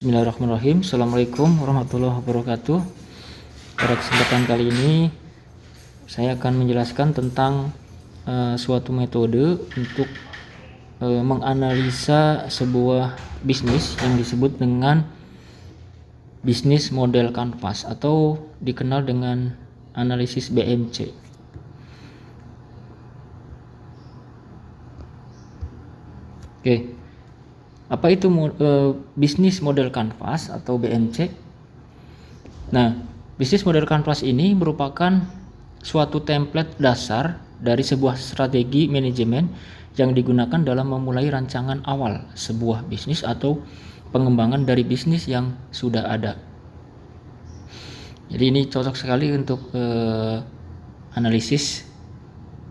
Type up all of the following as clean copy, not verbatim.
Bismillahirrahmanirrahim. Assalamualaikum warahmatullahi wabarakatuh. Pada kesempatan kali ini saya akan menjelaskan tentang suatu metode untuk menganalisa sebuah bisnis yang disebut dengan bisnis model kanvas atau dikenal dengan analisis BMC. Oke. Apa itu bisnis model kanvas atau BMC? Nah, bisnis model kanvas ini merupakan suatu template dasar dari sebuah strategi manajemen yang digunakan dalam memulai rancangan awal sebuah bisnis atau pengembangan dari bisnis yang sudah ada. Jadi ini cocok sekali untuk analisis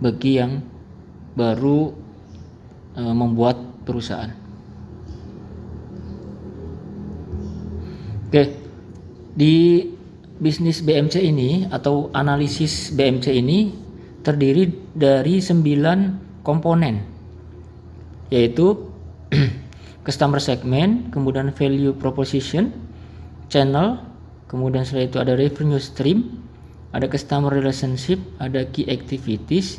bagi yang baru membuat perusahaan. Oke, di bisnis BMC ini atau analisis BMC ini terdiri dari 9 komponen, yaitu customer segment, kemudian value proposition, channel, kemudian setelah itu ada revenue stream, ada customer relationship, ada key activities,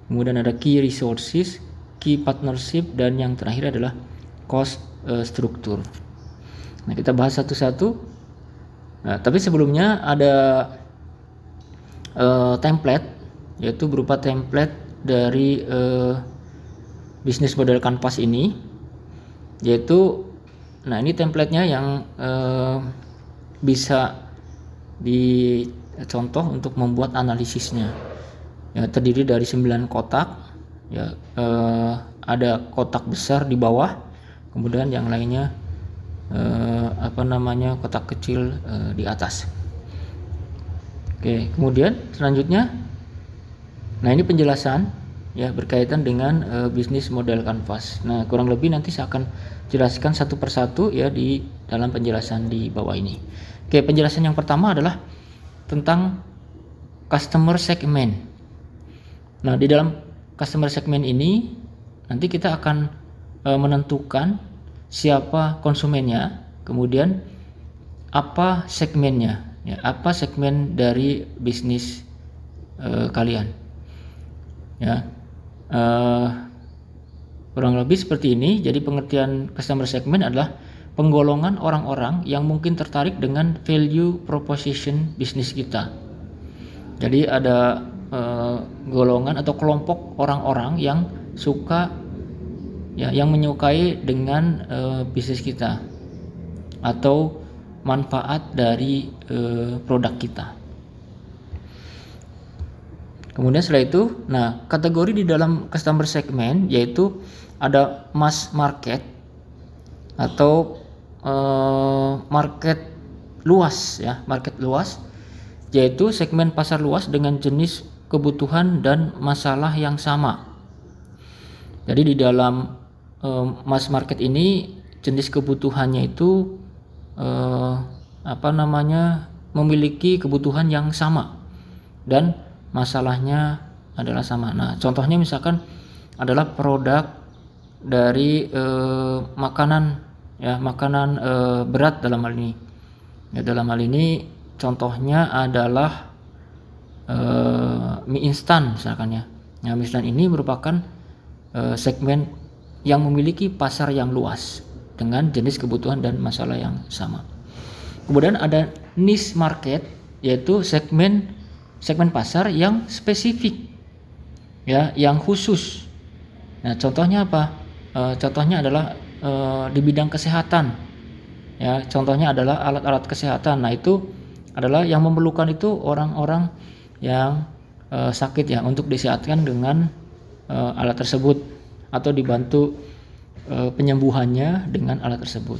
kemudian ada key resources, key partnership, dan yang terakhir adalah cost structure. Nah, kita bahas satu-satu. Nah, tapi sebelumnya ada template, yaitu berupa template dari bisnis model kanvas ini, yaitu, nah ini templatenya yang bisa dicontoh untuk membuat analisisnya. Ya, terdiri dari 9 kotak. Ya, ada kotak besar di bawah, kemudian yang lainnya kotak kecil di atas. Oke, kemudian selanjutnya, nah ini penjelasan ya berkaitan dengan bisnis model kanvas. Nah, kurang lebih nanti saya akan jelaskan satu persatu ya di dalam penjelasan di bawah ini. Oke, penjelasan yang pertama adalah tentang customer segment. Nah, di dalam customer segment ini nanti kita akan menentukan siapa konsumennya, kemudian apa segmennya, ya, apa segmen dari bisnis kalian, ya, kurang lebih seperti ini. Jadi pengertian customer segment adalah penggolongan orang-orang yang mungkin tertarik dengan value proposition bisnis kita. Jadi ada golongan atau kelompok orang-orang yang suka, ya, yang menyukai dengan bisnis kita atau manfaat dari produk kita. Kemudian setelah itu, nah kategori di dalam customer segment yaitu ada mass market atau market luas, ya, market luas, yaitu segmen pasar luas dengan jenis kebutuhan dan masalah yang sama. Jadi di dalam mass market ini jenis kebutuhannya itu memiliki kebutuhan yang sama dan masalahnya adalah sama. Nah, contohnya misalkan adalah produk dari makanan, ya, makanan berat dalam hal ini. Ya, dalam hal ini contohnya adalah mie instan misalkan, ya. Nah, mie instan ini merupakan segmen yang memiliki pasar yang luas dengan jenis kebutuhan dan masalah yang sama. Kemudian ada niche market, yaitu segmen pasar yang spesifik, ya, yang khusus. Nah, contohnya apa? Contohnya adalah di bidang kesehatan, ya, contohnya adalah alat-alat kesehatan. Nah, itu adalah yang memerlukan itu orang-orang yang sakit, ya, untuk disehatkan dengan alat tersebut atau dibantu penyembuhannya dengan alat tersebut,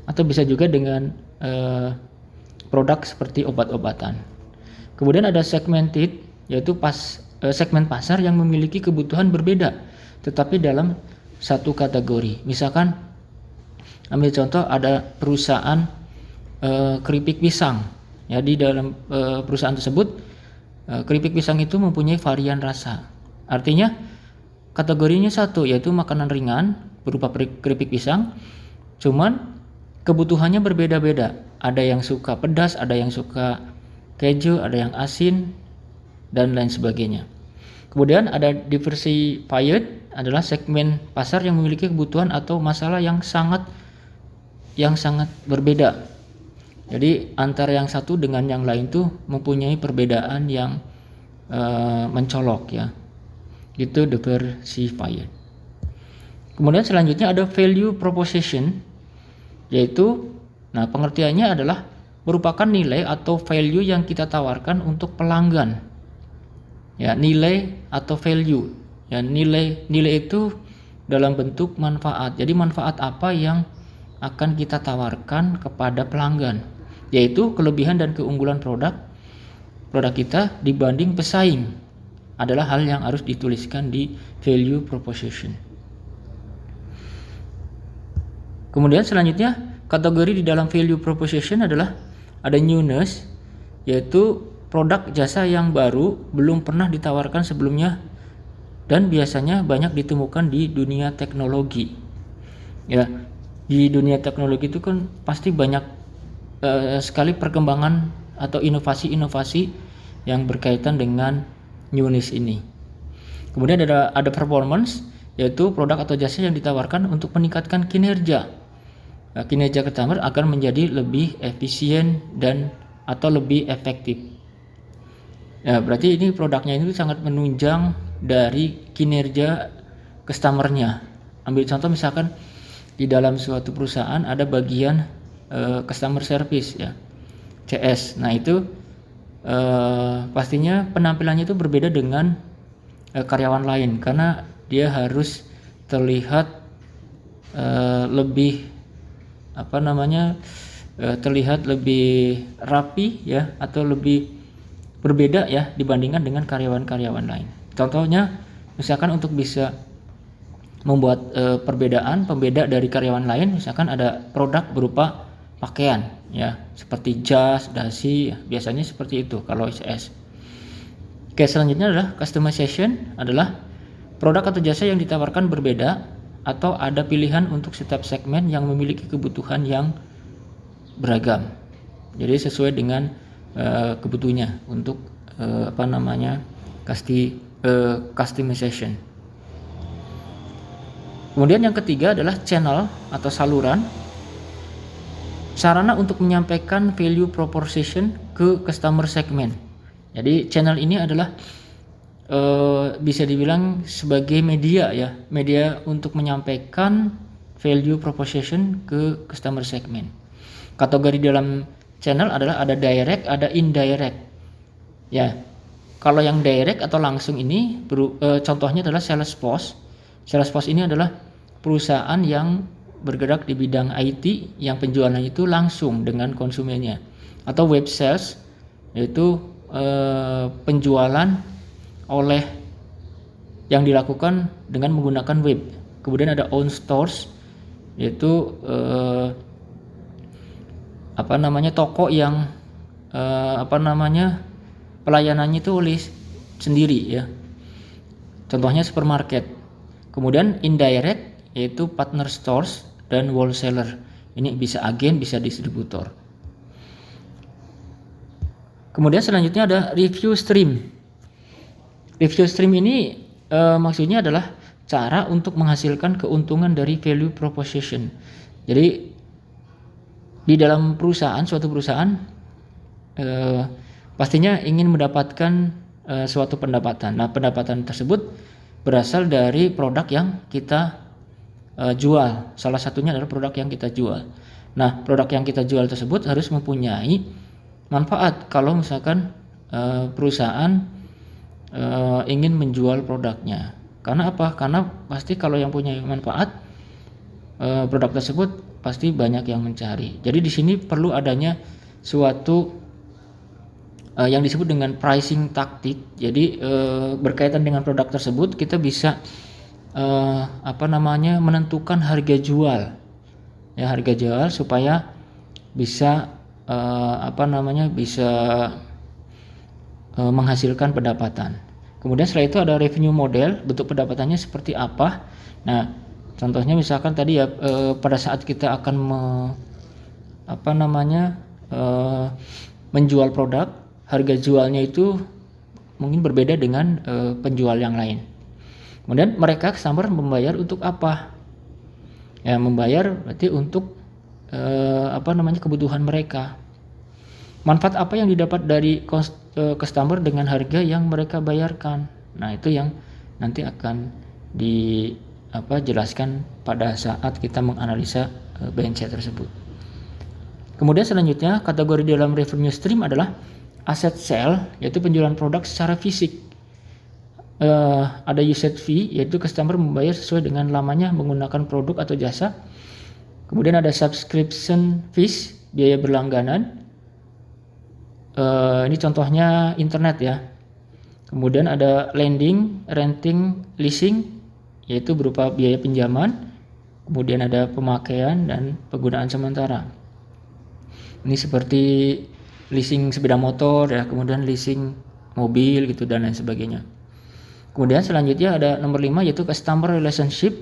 atau bisa juga dengan produk seperti obat-obatan. Kemudian ada segmented, yaitu segmen pasar yang memiliki kebutuhan berbeda tetapi dalam satu kategori. Misalkan ambil contoh, ada perusahaan keripik pisang, ya, di dalam perusahaan tersebut keripik pisang itu mempunyai varian rasa. Artinya kategorinya satu, yaitu makanan ringan berupa keripik pisang, cuman kebutuhannya berbeda-beda. Ada yang suka pedas, ada yang suka keju, ada yang asin, dan lain sebagainya. Kemudian ada diversified, adalah segmen pasar yang memiliki kebutuhan atau masalah yang sangat berbeda. Jadi antara yang satu dengan yang lain tuh mempunyai perbedaan yang mencolok ya. Itu diversified. Kemudian selanjutnya ada value proposition, yaitu pengertiannya adalah merupakan nilai atau value yang kita tawarkan untuk pelanggan. Ya, nilai atau value. Ya, nilai itu dalam bentuk manfaat. Jadi manfaat apa yang akan kita tawarkan kepada pelanggan, yaitu kelebihan dan keunggulan produk kita dibanding pesaing, adalah hal yang harus dituliskan di value proposition. Kemudian selanjutnya kategori di dalam value proposition adalah ada newness, yaitu produk jasa yang baru belum pernah ditawarkan sebelumnya dan biasanya banyak ditemukan di dunia teknologi. Ya, di dunia teknologi itu kan pasti banyak sekali perkembangan atau inovasi-inovasi yang berkaitan dengan newness ini. Kemudian ada performance, yaitu produk atau jasa yang ditawarkan untuk meningkatkan kinerja. Kinerja customer akan menjadi lebih efisien dan atau lebih efektif. Ya, berarti ini produknya ini sangat menunjang dari kinerja customernya. Ambil contoh misalkan di dalam suatu perusahaan ada bagian customer service ya, CS. Nah itu pastinya penampilannya itu berbeda dengan karyawan lain karena dia harus terlihat lebih terlihat lebih rapi ya, atau lebih berbeda ya dibandingkan dengan karyawan-karyawan lain. Contohnya misalkan untuk bisa membuat pembeda dari karyawan lain, misalkan ada produk berupa pakaian ya, seperti jas, dasi ya, biasanya seperti itu kalau CS. Oke, selanjutnya adalah customization, adalah produk atau jasa yang ditawarkan berbeda atau ada pilihan untuk setiap segmen yang memiliki kebutuhan yang beragam. Jadi sesuai dengan kebutuhannya untuk customization. Kemudian yang ketiga adalah channel atau saluran, sarana untuk menyampaikan value proposition ke customer segment. Jadi channel ini adalah bisa dibilang sebagai media ya, media untuk menyampaikan value proposition ke customer segment. Kategori dalam channel adalah ada direct, ada indirect. Ya, kalau yang direct atau langsung ini contohnya adalah Salesforce. Salesforce ini adalah perusahaan yang bergerak di bidang IT yang penjualan itu langsung dengan konsumennya. Atau web sales, yaitu penjualan oleh yang dilakukan dengan menggunakan web. Kemudian ada own stores, yaitu toko yang pelayanannya itu oleh sendiri ya. Contohnya supermarket. Kemudian indirect, yaitu partner stores dan wholesaler. Ini bisa agen, bisa distributor. Kemudian selanjutnya ada review stream. Review stream ini maksudnya adalah cara untuk menghasilkan keuntungan dari value proposition. Jadi di dalam suatu perusahaan pastinya ingin mendapatkan suatu pendapatan. Nah, pendapatan tersebut berasal dari produk yang kita jual. Salah satunya adalah produk yang kita jual. Nah, produk yang kita jual tersebut harus mempunyai manfaat kalau misalkan perusahaan ingin menjual produknya. Karena apa? Karena pasti kalau yang punya manfaat, produk tersebut pasti banyak yang mencari. Jadi di sini perlu adanya suatu yang disebut dengan pricing taktik. Jadi berkaitan dengan produk tersebut kita bisa menentukan harga jual. Ya, harga jual supaya bisa bisa menghasilkan pendapatan. Kemudian setelah itu ada revenue model, bentuk pendapatannya seperti apa. Nah, contohnya misalkan tadi ya pada saat kita akan menjual produk, harga jualnya itu mungkin berbeda dengan penjual yang lain. Kemudian mereka customer membayar untuk apa? Ya, membayar berarti untuk kebutuhan mereka. Manfaat apa yang didapat dari customer dengan harga yang mereka bayarkan? Nah, itu yang nanti akan dijelaskan pada saat kita menganalisa BNC tersebut. Kemudian selanjutnya kategori dalam revenue stream adalah asset sale, yaitu penjualan produk secara fisik. Ada usage fee, yaitu customer membayar sesuai dengan lamanya menggunakan produk atau jasa. Kemudian ada subscription fees, biaya berlangganan. Ini contohnya internet ya. Kemudian ada lending, renting, leasing, yaitu berupa biaya pinjaman. Kemudian ada pemakaian dan penggunaan sementara. Ini seperti leasing sepeda motor ya, kemudian leasing mobil gitu dan lain sebagainya. Kemudian selanjutnya ada nomor 5 yaitu customer relationship,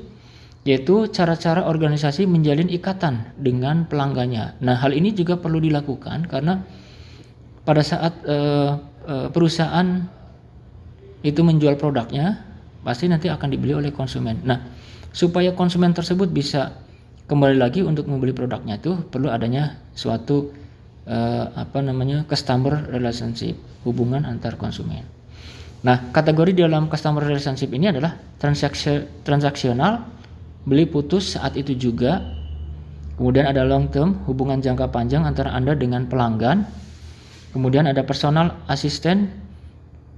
yaitu cara-cara organisasi menjalin ikatan dengan pelanggannya. Nah, hal ini juga perlu dilakukan karena pada saat perusahaan itu menjual produknya, pasti nanti akan dibeli oleh konsumen. Nah, supaya konsumen tersebut bisa kembali lagi untuk membeli produknya, itu perlu adanya suatu customer relationship, hubungan antar konsumen. Nah, kategori dalam customer relationship ini adalah transaksional, beli putus saat itu juga. Kemudian ada long term, hubungan jangka panjang antara Anda dengan pelanggan. Kemudian ada personal assistant,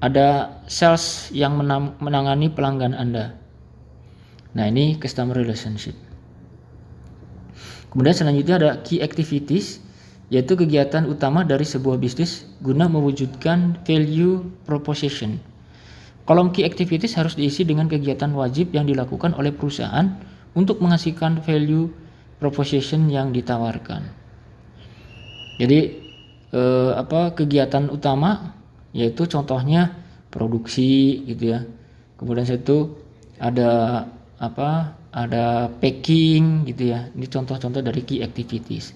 ada sales yang menangani pelanggan Anda. Nah, ini customer relationship. Kemudian selanjutnya ada key activities, yaitu kegiatan utama dari sebuah bisnis guna mewujudkan value proposition. Kolom key activities harus diisi dengan kegiatan wajib yang dilakukan oleh perusahaan untuk menghasilkan value proposition yang ditawarkan. Jadi kegiatan utama yaitu contohnya produksi gitu ya. Kemudian itu ada packing gitu ya. Ini contoh-contoh dari key activities.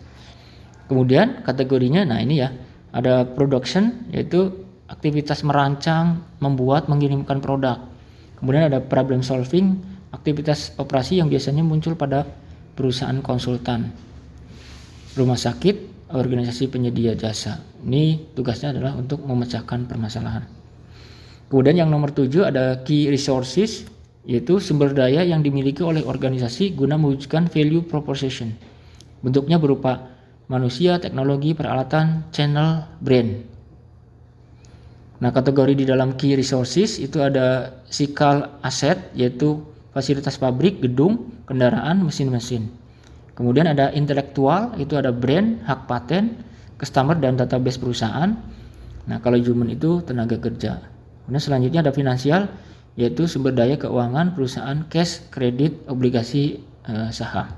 Kemudian kategorinya, nah ini ya, ada production, yaitu aktivitas merancang, membuat, mengirimkan produk. Kemudian ada problem solving, aktivitas operasi yang biasanya muncul pada perusahaan konsultan, rumah sakit, organisasi penyedia jasa. Ini tugasnya adalah untuk memecahkan permasalahan. Kemudian yang nomor 7 ada key resources, yaitu sumber daya yang dimiliki oleh organisasi guna mewujudkan value proposition. Bentuknya berupa manusia, teknologi, peralatan, channel, brand. Nah, kategori di dalam key resources itu ada physical asset, yaitu fasilitas pabrik, gedung, kendaraan, mesin-mesin. Kemudian ada intelektual, itu ada brand, hak paten, customer dan database perusahaan. Nah, kalau human itu tenaga kerja. Kemudian selanjutnya ada finansial, yaitu sumber daya keuangan perusahaan, cash, kredit, obligasi, saham.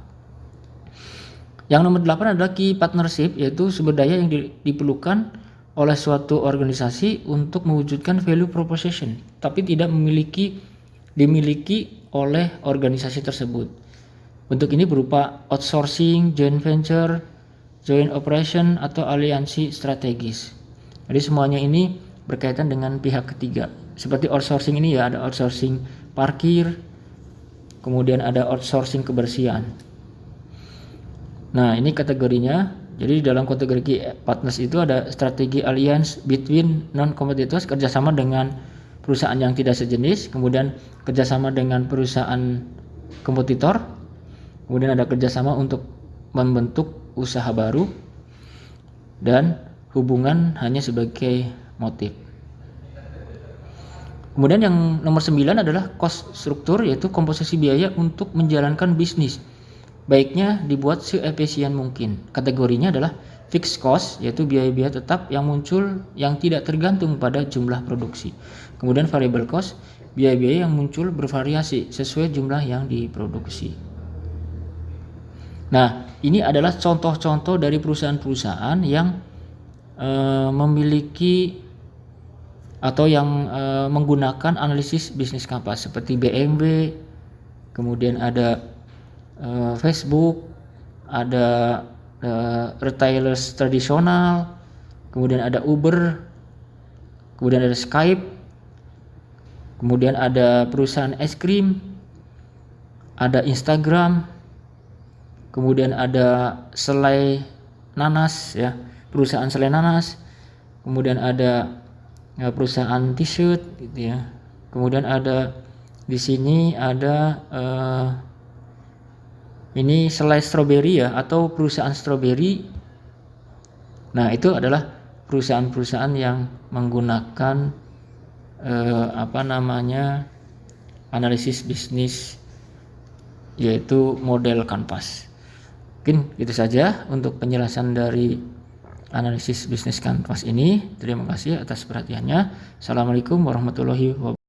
Yang nomor 8 adalah key partnership, yaitu sumber daya yang diperlukan oleh suatu organisasi untuk mewujudkan value proposition, tapi tidak dimiliki oleh organisasi tersebut. Bentuk ini berupa outsourcing, joint venture, joint operation, atau aliansi strategis. Jadi semuanya ini berkaitan dengan pihak ketiga. Seperti outsourcing ini ya, ada outsourcing parkir, kemudian ada outsourcing kebersihan. Nah, ini kategorinya. Jadi dalam kategori partners itu ada strategi alliance between non-competitors, kerjasama dengan perusahaan yang tidak sejenis, kemudian kerjasama dengan perusahaan kompetitor, kemudian ada kerjasama untuk membentuk usaha baru, dan hubungan hanya sebagai motif. Kemudian yang nomor 9 adalah cost struktur, yaitu komposisi biaya untuk menjalankan bisnis. Baiknya dibuat seefisien mungkin. Kategorinya adalah fixed cost, yaitu biaya-biaya tetap yang muncul yang tidak tergantung pada jumlah produksi. Kemudian variable cost, biaya-biaya yang muncul bervariasi sesuai jumlah yang diproduksi. Nah, ini adalah contoh-contoh dari perusahaan-perusahaan yang memiliki atau yang menggunakan analisis bisnis kanvas seperti BMW, kemudian ada Facebook, ada retailers tradisional, kemudian ada Uber, kemudian ada Skype, kemudian ada perusahaan es krim, ada Instagram, kemudian ada selai nanas ya, perusahaan selai nanas, kemudian ada perusahaan t-shirt gitu ya. Kemudian ada di sini ada ini selai stroberi ya, atau perusahaan stroberi. Nah, itu adalah perusahaan-perusahaan yang menggunakan analisis bisnis, yaitu model Canvas. Mungkin itu saja untuk penjelasan dari analisis bisnis Canvas ini. Terima kasih atas perhatiannya. Assalamualaikum warahmatullahi wabarakatuh.